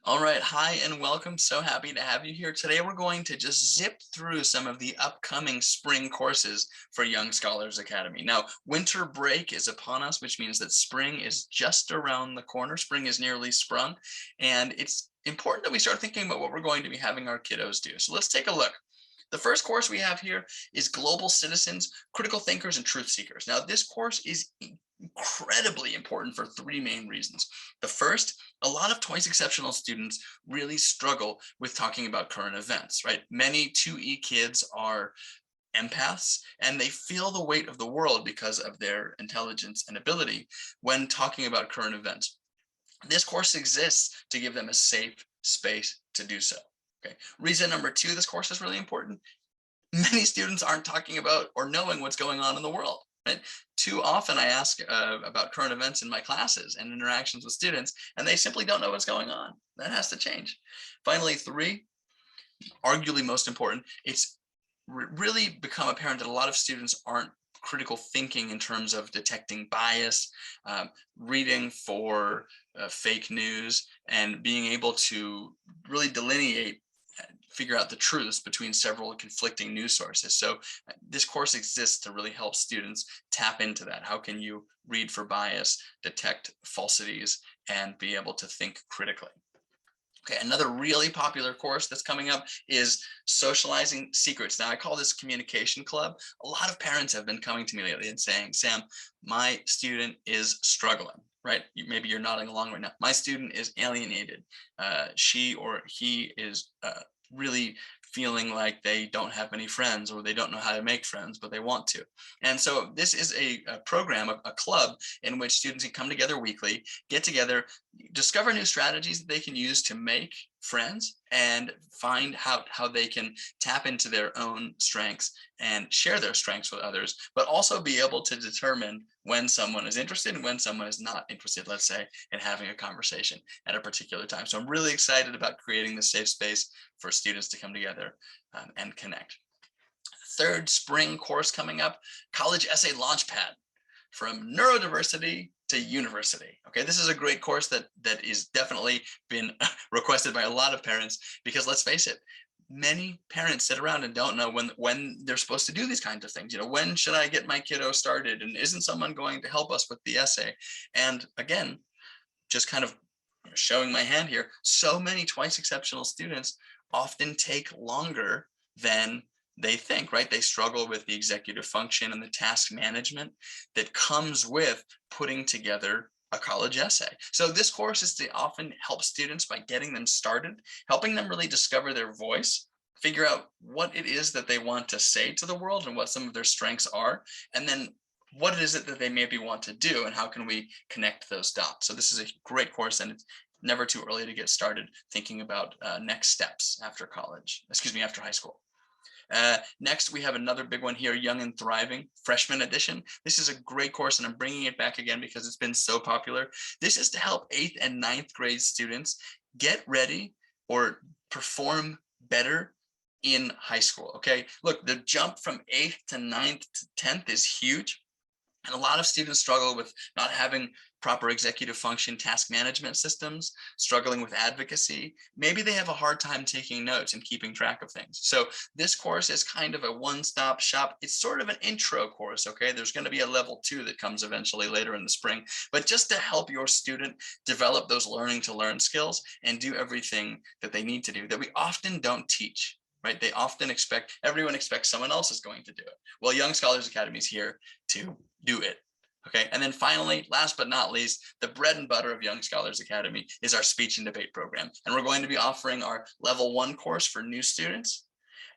All right, hi and welcome. So happy to have you here. Today we're going to just zip through some of the upcoming spring courses for Young Scholars Academy. Now, winter break is upon us, which means that spring is just around the corner. Spring is nearly sprung, and it's important that we start thinking about what we're going to be having our kiddos do. So let's take a look. The first course we have here is Global Citizens, Critical Thinkers, and Truth Seekers. Now, this course is incredibly important for three main reasons. The first, a lot of twice exceptional students really struggle with talking about current events, right? Many 2E kids are empaths and they feel the weight of the world because of their intelligence and ability when talking about current events. This course exists to give them a safe space to do so. Okay. Reason number two, this course is really important. Many students aren't talking about or knowing what's going on in the world. Right? Too often I ask about current events in my classes and interactions with students, and they simply don't know what's going on. That has to change. Finally, three, arguably most important, it's really become apparent that a lot of students aren't critical thinking in terms of detecting bias, reading for fake news, and being able to really delineate, figure out the truths between several conflicting news sources. So this course exists to really help students tap into that. How can you read for bias, detect falsities, and be able to think critically? Okay, another really popular course that's coming up is Socializing Secrets. Now, I call this Communication Club. A lot of parents have been coming to me lately and saying, Sam, my student is struggling, right? Maybe you're nodding along right now. My student is alienated. She or he is really feeling like they don't have any friends or they don't know how to make friends, but they want to. And so this is a program, a club in which students can come together weekly, get together, discover new strategies that they can use to make friends and find how they can tap into their own strengths and share their strengths with others, but also be able to determine when someone is interested and when someone is not interested, let's say, in having a conversation at a particular time. So I'm really excited about creating this safe space for students to come together and connect. Third spring course coming up, College Essay Launchpad, from neurodiversity to university. Okay, this is a great course that is definitely been requested by a lot of parents because let's face it, many parents sit around and don't know when they're supposed to do these kinds of things. You know, when should I get my kiddo started, and isn't someone going to help us with the essay? And again, just kind of showing my hand here, so many twice exceptional students often take longer than they think, right? They struggle with the executive function and the task management that comes with putting together a college essay. So this course is to often help students by getting them started, helping them really discover their voice, figure out what it is that they want to say to the world and what some of their strengths are, and then what is it that they maybe want to do and how can we connect those dots. So this is a great course, and it's never too early to get started thinking about next steps after college, excuse me, after high school. Next, we have another big one here, Young and Thriving, freshman edition. This is a great course, and I'm bringing it back again because it's been so popular. This is to help 8th and 9th grade students get ready or perform better in high school, okay? Look, the jump from 8th to 9th to 10th is huge. And a lot of students struggle with not having proper executive function task management systems, struggling with advocacy. Maybe they have a hard time taking notes and keeping track of things. So this course is kind of a one-stop shop. It's sort of an intro course, okay? There's going to be a level 2 that comes eventually later in the spring, but just to help your student develop those learning to learn skills and do everything that they need to do that we often don't teach. Right? They often expect, everyone expects someone else is going to do it. Well, Young Scholars Academy is here to do it. Okay, and then finally, last but not least, the bread and butter of Young Scholars Academy is our speech and debate program. And we're going to be offering our level 1 course for new students.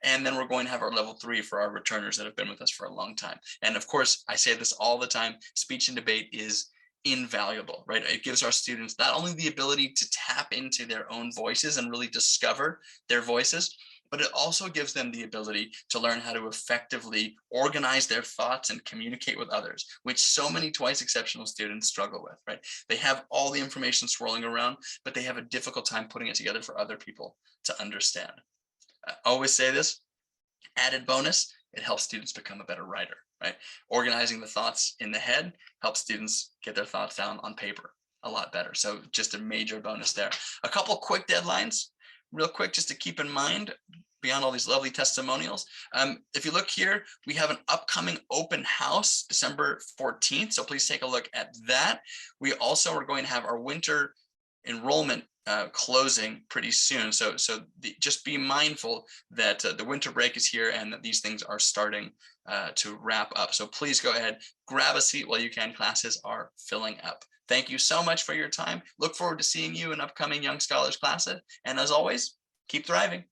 And then we're going to have our level 3 for our returners that have been with us for a long time. And of course, I say this all the time, speech and debate is invaluable, right? It gives our students not only the ability to tap into their own voices and really discover their voices, but it also gives them the ability to learn how to effectively organize their thoughts and communicate with others, which so many twice exceptional students struggle with, right? They have all the information swirling around, but they have a difficult time putting it together for other people to understand. I always say this, added bonus, it helps students become a better writer, right? Organizing the thoughts in the head helps students get their thoughts down on paper. a lot better. So just a major bonus there. A couple quick deadlines, real quick, just to keep in mind beyond all these lovely testimonials. If you look here, we have an upcoming open house December 14th. So please take a look at that. We also are going to have our winter enrollment closing pretty soon. Just be mindful that the winter break is here and that these things are starting to wrap up. So please go ahead, grab a seat while you can. Classes are filling up. Thank you so much for your time. Look forward to seeing you in upcoming Young Scholars classes. And as always, keep thriving.